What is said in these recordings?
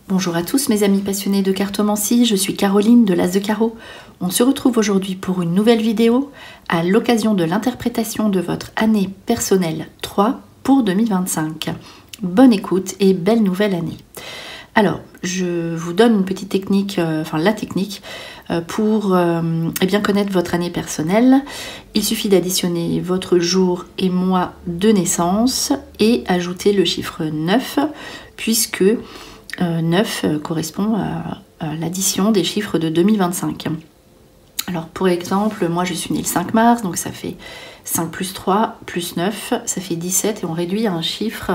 Bonjour à tous mes amis passionnés de cartomancie, je suis Caroline de l'As de Carreau. On se retrouve aujourd'hui pour une nouvelle vidéo à l'occasion de l'interprétation de votre année personnelle 3 pour 2025. Bonne écoute et belle nouvelle année. Alors, je vous donne une petite technique, la technique, pour bien connaître votre année personnelle. Il suffit d'additionner votre jour et mois de naissance et ajouter le chiffre 9, puisque 9 correspond à l'addition des chiffres de 2025. Alors pour exemple, moi je suis née le 5 mars, donc ça fait 5 plus 3 plus 9, ça fait 17 et on réduit à un chiffre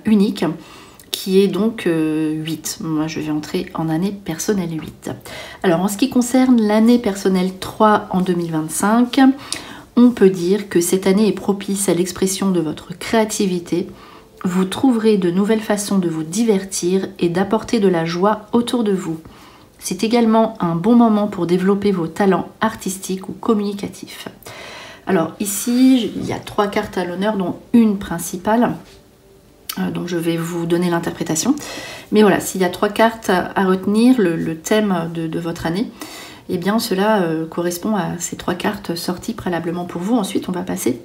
unique qui est donc 8. Moi je vais entrer en année personnelle 8. Alors en ce qui concerne l'année personnelle 3 en 2025, on peut dire que cette année est propice à l'expression de votre créativité. Vous trouverez de nouvelles façons de vous divertir et d'apporter de la joie autour de vous. C'est également un bon moment pour développer vos talents artistiques ou communicatifs. Alors ici, il y a 3 cartes à l'honneur, dont une principale. Donc je vais vous donner l'interprétation. Mais voilà, s'il y a 3 cartes à retenir, le thème de votre année, eh bien cela correspond à ces 3 cartes sorties préalablement pour vous. Ensuite, on va passer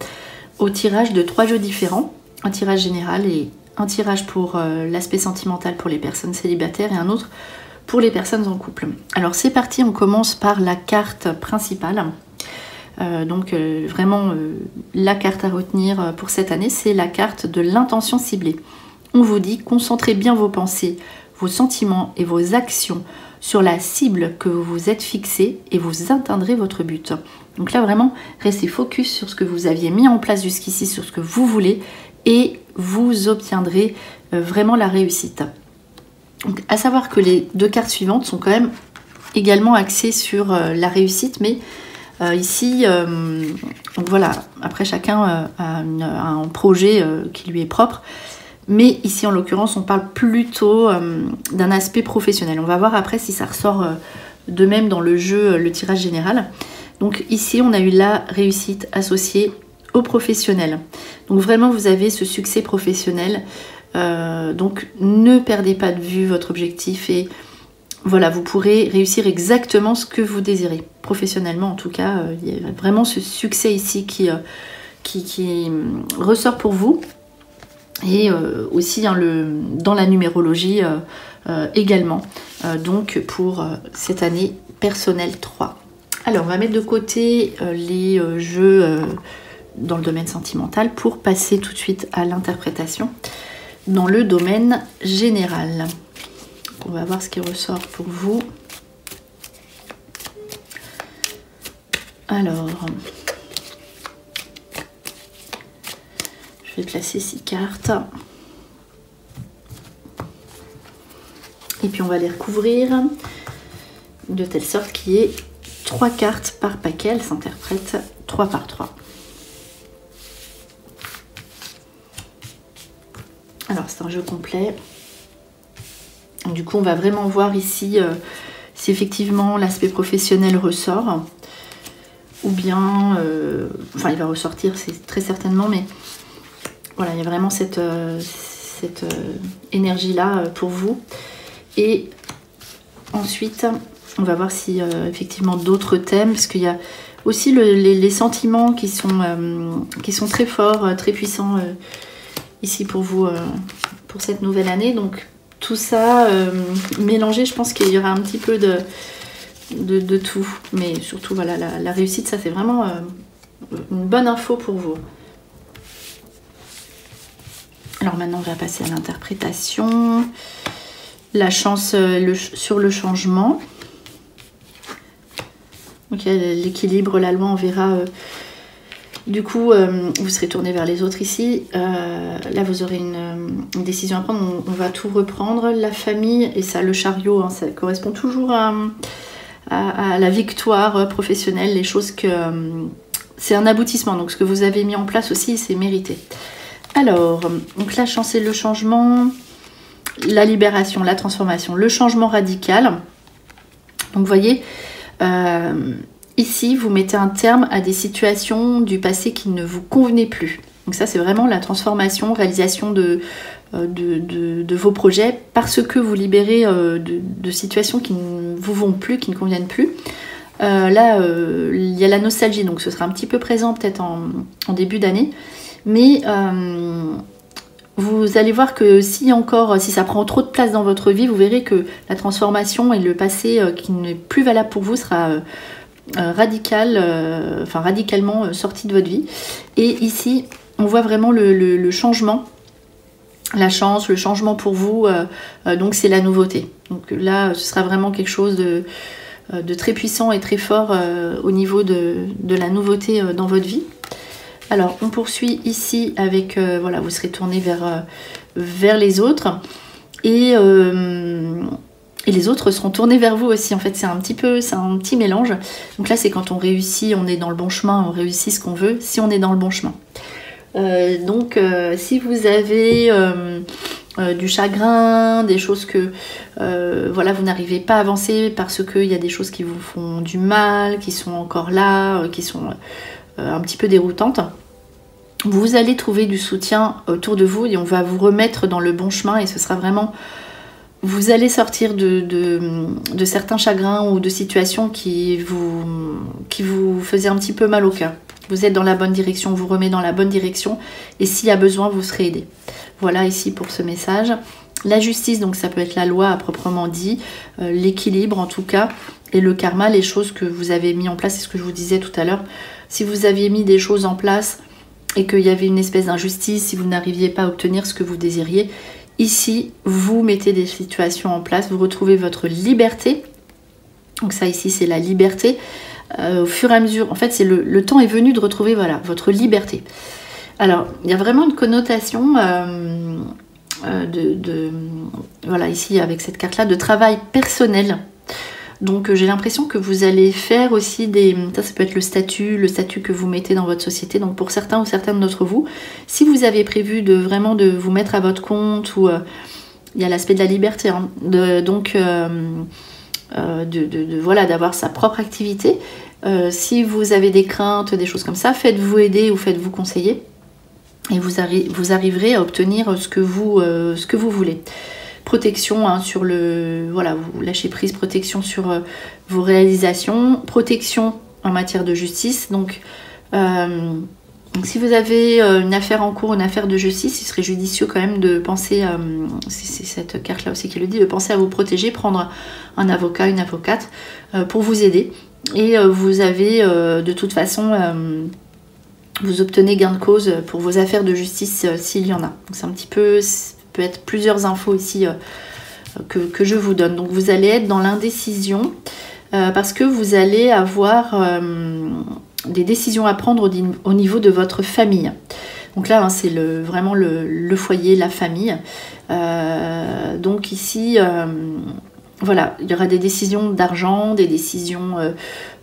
au tirage de 3 jeux différents. Un tirage général et un tirage pour l'aspect sentimental pour les personnes célibataires et un autre pour les personnes en couple. Alors c'est parti, on commence par la carte principale. Vraiment la carte à retenir pour cette année, c'est la carte de l'intention ciblée. On vous dit, concentrez bien vos pensées, vos sentiments et vos actions sur la cible que vous vous êtes fixée et vous atteindrez votre but. Donc là vraiment, restez focus sur ce que vous aviez mis en place jusqu'ici, sur ce que vous voulez et vous obtiendrez vraiment la réussite. Donc, à savoir que les 2 cartes suivantes sont quand même également axées sur la réussite, mais ici, donc voilà, après chacun a un projet qui lui est propre, mais ici en l'occurrence on parle plutôt d'un aspect professionnel. On va voir après si ça ressort de même dans le jeu, le tirage général. Donc ici on a eu la réussite associée au professionnel. Donc vraiment vous avez ce succès professionnel, donc ne perdez pas de vue votre objectif et voilà, vous pourrez réussir exactement ce que vous désirez. Professionnellement en tout cas, il y a vraiment ce succès ici qui ressort pour vous. Et aussi dans la numérologie également, donc pour cette année personnelle 3. Alors on va mettre de côté les jeux dans le domaine sentimental pour passer tout de suite à l'interprétation dans le domaine général. On va voir ce qui ressort pour vous. Alors, je vais placer 6 cartes. Et puis on va les recouvrir de telle sorte qu'il y ait 3 cartes par paquet. Elles s'interprètent 3 par 3. Alors c'est un jeu complet. Du coup on va vraiment voir ici si effectivement l'aspect professionnel ressort. Ou bien, il va ressortir, c'est très certainement, mais voilà, il y a vraiment cette énergie-là pour vous. Et ensuite, on va voir si effectivement d'autres thèmes, parce qu'il y a aussi les sentiments qui sont très forts, très puissants ici pour vous, pour cette nouvelle année. Donc tout ça mélangé, je pense qu'il y aura un petit peu de tout, mais surtout voilà, la réussite, ça c'est vraiment une bonne info pour vous. Alors maintenant on va passer à l'interprétation. La chance sur le changement. Ok, l'équilibre, la loi, on verra. Du coup, vous serez tourné vers les autres ici. Là, vous aurez une décision à prendre. On va tout reprendre. La famille, et ça, le chariot, hein, ça correspond toujours à la victoire professionnelle. Les choses que... c'est un aboutissement. Donc, ce que vous avez mis en place aussi, c'est mérité. Alors, donc la chance et le changement, la libération, la transformation, le changement radical. Donc, vous voyez... ici, vous mettez un terme à des situations du passé qui ne vous convenaient plus. Donc ça, c'est vraiment la transformation, réalisation de de vos projets parce que vous libérez de situations qui ne vous vont plus, qui ne conviennent plus. Là, il y a la nostalgie, donc ce sera un petit peu présent peut-être en début d'année. Mais vous allez voir que si ça prend trop de place dans votre vie, vous verrez que la transformation et le passé qui n'est plus valable pour vous sera radicalement sorti de votre vie. Et ici, on voit vraiment le changement, la chance, le changement pour vous. Donc c'est la nouveauté. Donc là, ce sera vraiment quelque chose de très puissant et très fort au niveau de la nouveauté dans votre vie. Alors, on poursuit ici avec, voilà, vous serez tourné vers les autres et les autres seront tournés vers vous aussi. En fait, c'est un petit mélange. Donc là, c'est quand on réussit, on est dans le bon chemin, on réussit ce qu'on veut, si on est dans le bon chemin. Si vous avez du chagrin, des choses que voilà, vous n'arrivez pas à avancer parce qu'il y a des choses qui vous font du mal, qui sont encore là, qui sont un petit peu déroutantes, vous allez trouver du soutien autour de vous et on va vous remettre dans le bon chemin et ce sera vraiment... Vous allez sortir de certains chagrins ou de situations qui vous faisaient un petit peu mal au cœur. Vous êtes dans la bonne direction, on vous remet dans la bonne direction et s'il y a besoin, vous serez aidé. Voilà ici pour ce message. La justice, donc ça peut être la loi à proprement dit, l'équilibre en tout cas, et le karma, les choses que vous avez mis en place, c'est ce que je vous disais tout à l'heure. Si vous aviez mis des choses en place et qu'il y avait une espèce d'injustice, si vous n'arriviez pas à obtenir ce que vous désiriez, ici, vous mettez des situations en place, vous retrouvez votre liberté. Donc ça ici, c'est la liberté. Au fur et à mesure, en fait, c'est le temps est venu de retrouver voilà, votre liberté. Alors, il y a vraiment une connotation voilà, ici, avec cette carte-là, de travail personnel. Donc, j'ai l'impression que vous allez faire aussi ça peut être le statut que vous mettez dans votre société. Donc, pour certains ou certaines d'entre vous, si vous avez prévu vraiment de vous mettre à votre compte, ou il y a l'aspect de la liberté, hein, voilà, d'avoir sa propre activité. Si vous avez des craintes, des choses comme ça, faites-vous aider ou faites-vous conseiller et vous arriverez à obtenir ce que vous voulez. Protection hein, sur voilà, vous lâchez prise, protection sur vos réalisations, protection en matière de justice. Donc si vous avez une affaire en cours, une affaire de justice, il serait judicieux quand même de penser, c'est cette carte-là aussi qui le dit, de penser à vous protéger, prendre un avocat, une avocate pour vous aider. Et vous avez de toute façon, vous obtenez gain de cause pour vos affaires de justice s'il y en a. Donc c'est un petit peu, ça peut être plusieurs infos ici que je vous donne. Donc vous allez être dans l'indécision parce que vous allez avoir des décisions à prendre au niveau de votre famille. Donc là, hein, c'est vraiment le foyer, la famille. Donc ici, voilà, il y aura des décisions d'argent, des décisions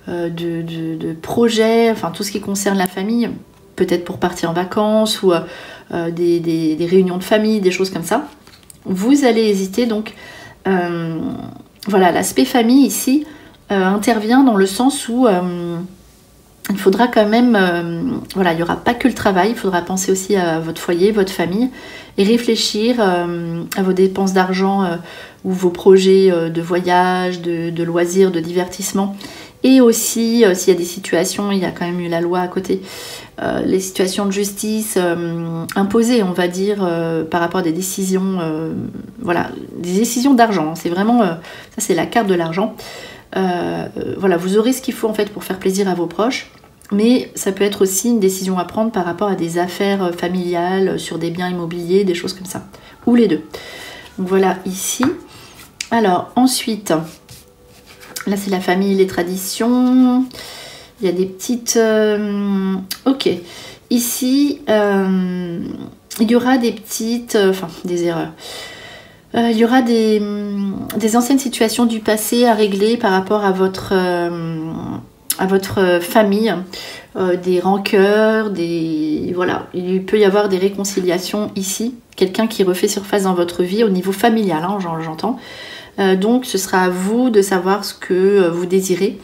de projets, enfin tout ce qui concerne la famille, peut-être pour partir en vacances ou des réunions de famille, des choses comme ça. Vous allez hésiter, donc voilà, l'aspect famille ici intervient dans le sens où il faudra quand même, voilà, il n'y aura pas que le travail, il faudra penser aussi à votre foyer, votre famille, et réfléchir à vos dépenses d'argent ou vos projets de voyage, de loisirs, de divertissement. Et aussi, s'il y a des situations, il y a quand même eu la loi à côté, les situations de justice imposées, on va dire, par rapport à des décisions, voilà, des décisions d'argent. C'est vraiment, ça c'est la carte de l'argent. Voilà, vous aurez ce qu'il faut en fait pour faire plaisir à vos proches, mais ça peut être aussi une décision à prendre par rapport à des affaires familiales, sur des biens immobiliers, des choses comme ça, ou les deux. Donc voilà ici. Alors ensuite, là c'est la famille, les traditions. Il y a des petites... ok. Ici, il y aura des petites... Enfin, des erreurs. Il y aura des anciennes situations du passé à régler par rapport à votre famille. Des rancœurs, voilà. Il peut y avoir des réconciliations ici. Quelqu'un qui refait surface dans votre vie au niveau familial, hein, j'entends. Donc, ce sera à vous de savoir ce que vous désirez.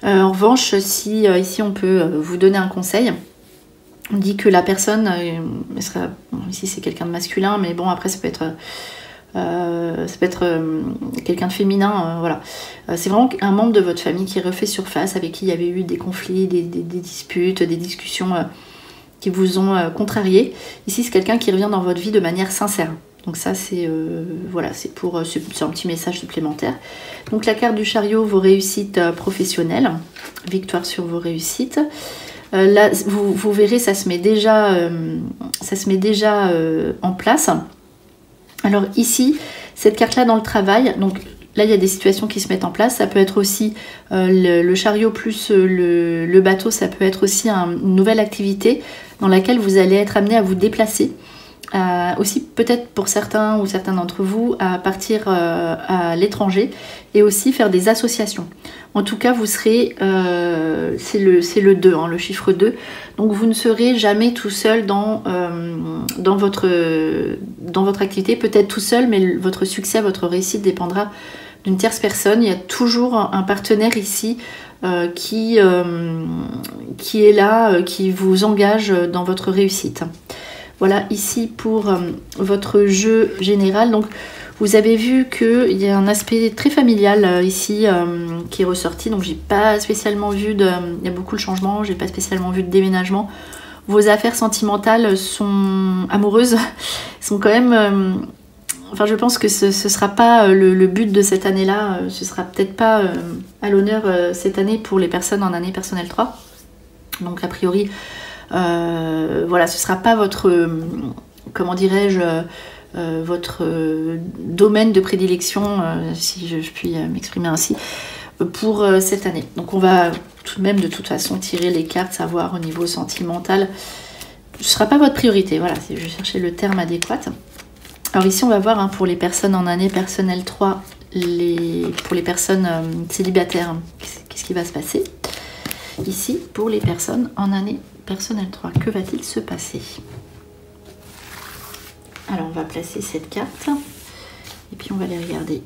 En revanche, si ici on peut vous donner un conseil, On dit que la personne, bon, ici c'est quelqu'un de masculin, mais bon après ça peut être quelqu'un de féminin, voilà. C'est vraiment un membre de votre famille qui refait surface, avec qui il y avait eu des conflits, des disputes, des discussions qui vous ont contrarié. Ici c'est quelqu'un qui revient dans votre vie de manière sincère. Donc ça c'est voilà, c'est un petit message supplémentaire. Donc la carte du chariot, vos réussites professionnelles, victoire sur vos réussites. Là vous verrez, ça se met déjà en place. Alors ici, cette carte-là dans le travail, donc là il y a des situations qui se mettent en place. Ça peut être aussi le chariot plus le bateau, ça peut être aussi une nouvelle activité dans laquelle vous allez être amené à vous déplacer. Aussi peut-être pour certains ou certains d'entre vous à partir à l'étranger et aussi faire des associations. En tout cas, vous serez, c'est le 2, hein, le chiffre 2. Donc vous ne serez jamais tout seul dans votre activité, peut-être tout seul, mais votre succès, votre réussite dépendra d'une tierce personne. Il y a toujours un partenaire ici qui est là, qui vous engage dans votre réussite. Voilà, ici pour votre jeu général. Donc vous avez vu qu'il y a un aspect très familial ici qui est ressorti. Donc j'ai pas spécialement vu il y a beaucoup de changements, j'ai pas spécialement vu de déménagement. Vos affaires sentimentales sont amoureuses, sont quand même... enfin je pense que ce sera pas le but de cette année-là. Ce sera peut-être pas à l'honneur cette année pour les personnes en année personnelle 3. Donc a priori... voilà, ce ne sera pas votre, comment dirais-je, votre domaine de prédilection, si je puis m'exprimer ainsi, pour cette année. Donc on va tout de même de toute façon tirer les cartes, savoir au niveau sentimental. Ce ne sera pas votre priorité, voilà, je cherchais le terme adéquat. Alors ici on va voir pour les personnes en année personnelle 3, pour les personnes célibataires, qu'est-ce qui va se passer. Ici, pour les personnes en année personnelle 3, que va-t-il se passer? Alors, on va placer cette carte et puis on va les regarder.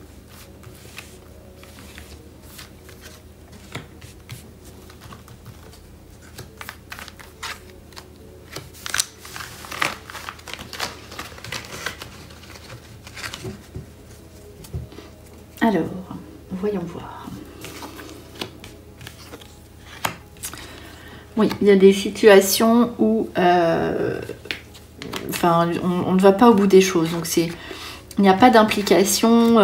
Alors, voyons voir. Oui, il y a des situations où enfin, on ne va pas au bout des choses. Donc il n'y a pas d'implication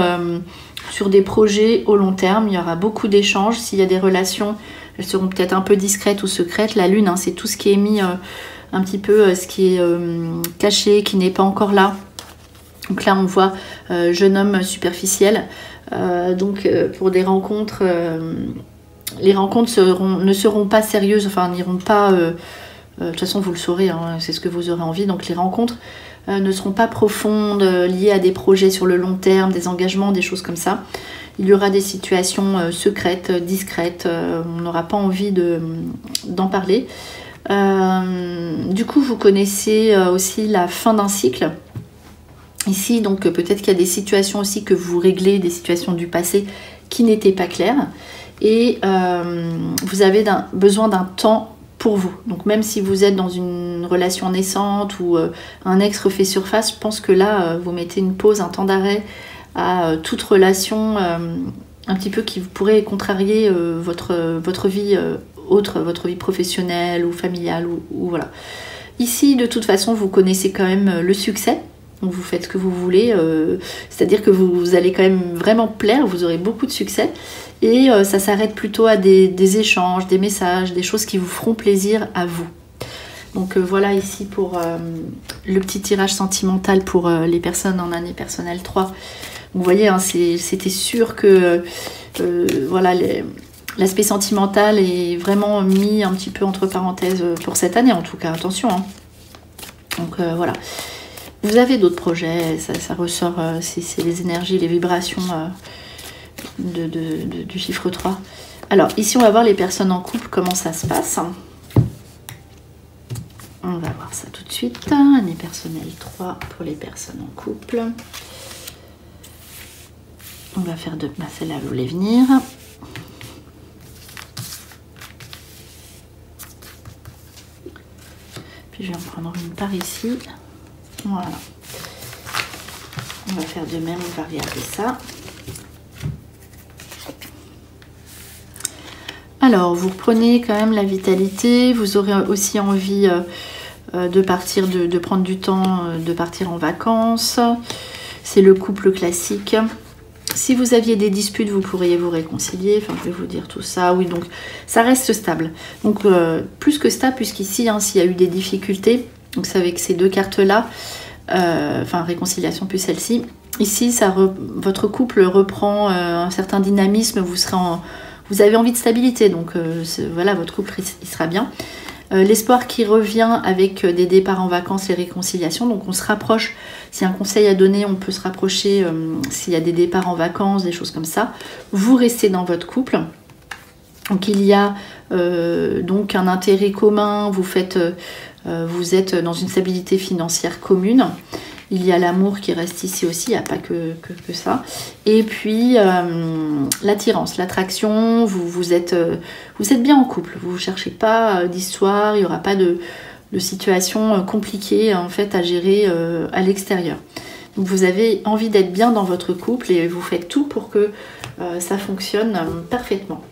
sur des projets au long terme. Il y aura beaucoup d'échanges. S'il y a des relations, elles seront peut-être un peu discrètes ou secrètes. La lune, c'est tout ce qui est mis un petit peu, ce qui est caché, qui n'est pas encore là. Donc là, on voit jeune homme superficiel. Donc pour des rencontres... les rencontres ne seront pas sérieuses, enfin n'iront pas, de toute façon vous le saurez, hein, c'est ce que vous aurez envie, donc les rencontres ne seront pas profondes, liées à des projets sur le long terme, des engagements, des choses comme ça. Il y aura des situations secrètes, discrètes, on n'aura pas envie d'en parler. Du coup vous connaissez aussi la fin d'un cycle. Ici donc peut-être qu'il y a des situations aussi que vous réglez, des situations du passé qui n'étaient pas claires. Et vous avez besoin d'un temps pour vous. Donc même si vous êtes dans une relation naissante ou un ex refait surface, je pense que là, vous mettez une pause, un temps d'arrêt à toute relation un petit peu qui pourrait contrarier votre vie autre, votre vie professionnelle ou familiale. Ou voilà. Ici, de toute façon, vous connaissez quand même le succès. Donc vous faites ce que vous voulez, c'est-à-dire que vous allez quand même vraiment plaire, vous aurez beaucoup de succès. Et ça s'arrête plutôt à des échanges, des messages, des choses qui vous feront plaisir à vous. Donc voilà ici pour le petit tirage sentimental pour les personnes en année personnelle 3. Vous voyez, hein, c'était sûr que voilà, l'aspect sentimental est vraiment mis un petit peu entre parenthèses pour cette année en tout cas, attention. Hein. Donc voilà. Vous avez d'autres projets, ça ressort, c'est les énergies, les vibrations du chiffre 3. Alors, ici, on va voir les personnes en couple, comment ça se passe. On va voir ça tout de suite. Année personnelle 3 pour les personnes en couple. On va faire de... celle-là, elle voulait venir. Puis je vais en prendre une par ici. Voilà. On va faire de même, on va regarder ça. Alors, vous reprenez quand même la vitalité. Vous aurez aussi envie de partir, de prendre du temps, de partir en vacances. C'est le couple classique. Si vous aviez des disputes, vous pourriez vous réconcilier. Enfin, je vais vous dire tout ça. Oui, donc ça reste stable. Donc, plus que stable, puisqu'ici, hein, s'il y a eu des difficultés, donc c'est avec ces deux cartes-là, enfin, réconciliation plus celle-ci. Ici, votre couple reprend un certain dynamisme. Vous avez envie de stabilité. Donc, voilà, votre couple, il sera bien. L'espoir qui revient avec des départs en vacances, les réconciliations. Donc on se rapproche, s'il y a un conseil à donner, on peut se rapprocher s'il y a des départs en vacances, des choses comme ça. Vous restez dans votre couple. Donc il y a donc un intérêt commun, vous êtes dans une stabilité financière commune. Il y a l'amour qui reste ici aussi, il n'y a pas que ça. Et puis l'attirance, l'attraction, vous êtes bien en couple. Vous ne cherchez pas d'histoire, il n'y aura pas de situation compliquée en fait à gérer à l'extérieur. Donc vous avez envie d'être bien dans votre couple et vous faites tout pour que ça fonctionne parfaitement.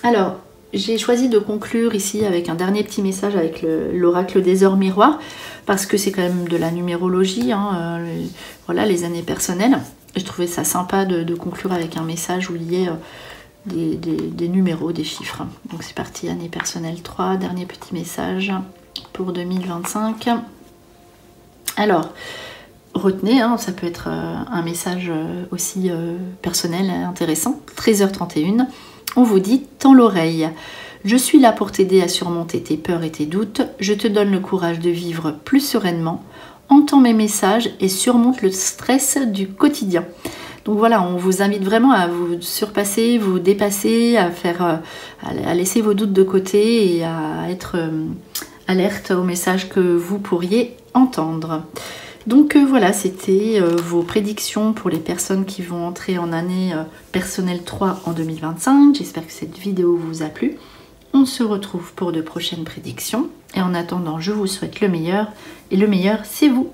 Alors, j'ai choisi de conclure ici avec un dernier petit message avec l'oracle des heures miroirs, parce que c'est quand même de la numérologie, hein, voilà, les années personnelles. Je trouvais ça sympa de conclure avec un message où il y ait des numéros, des chiffres. Donc c'est parti, année personnelle 3, dernier petit message pour 2025. Alors, retenez, hein, ça peut être un message aussi personnel, intéressant. 13h31. On vous dit, tends l'oreille. Je suis là pour t'aider à surmonter tes peurs et tes doutes. Je te donne le courage de vivre plus sereinement. Entends mes messages et surmonte le stress du quotidien. Donc voilà, on vous invite vraiment à vous surpasser, vous dépasser, à laisser vos doutes de côté et à être alerte aux messages que vous pourriez entendre. Donc voilà, c'était vos prédictions pour les personnes qui vont entrer en année personnelle 3 en 2025. J'espère que cette vidéo vous a plu. On se retrouve pour de prochaines prédictions. Et en attendant, je vous souhaite le meilleur. Et le meilleur, c'est vous.